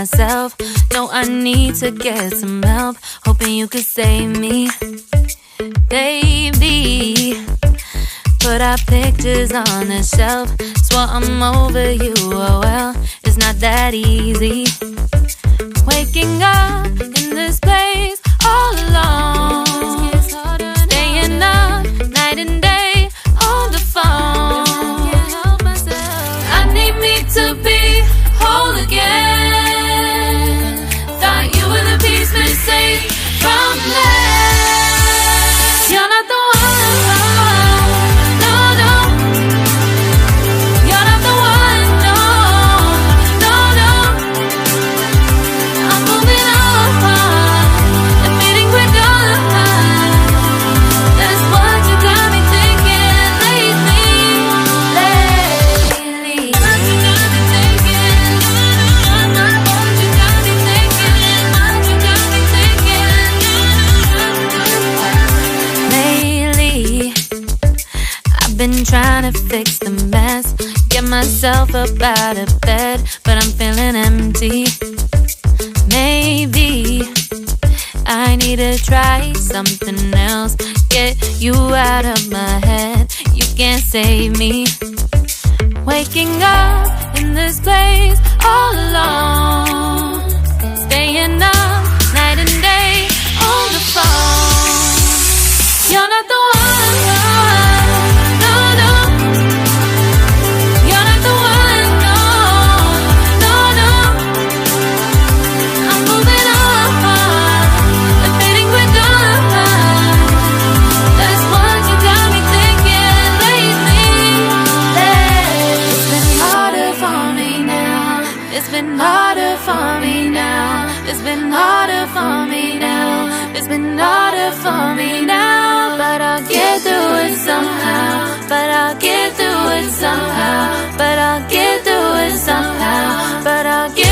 myself. No, I need to get some help. Hoping you could save me, baby. Put our pictures on the shelf. Swear I'm over you, oh well, it's not that easy. Waking up in this place all alone, staying up night and day on the phone. I need me to be whole again. Thought you were the piece missing from last. You're not the one, no, no. You're not the one, no, no, no. I'm moving on, admitting we're done. That's what you got me thinking lately, lately. What you got me thinking, what you got me thinking, what you got me thinking. Lately, I've been trying to fix the mess, get myself up out of bed, but I'm feeling empty. Maybe I need to try something else, get you out of my head. You can't save me. Waking up in this place all alone, staying up night and day on the phone. You're not the one, no, no. You're not the one, no, no, no. I'm moving on, admitting we're done. That's what you got me thinking lately, lately. It's been harder for me now. It's been harder for me now. It's been harder for me now. It's been harder for me now. But I'll get through it somehow. But I'll get through it somehow. But I'll get through it somehow. But I'll get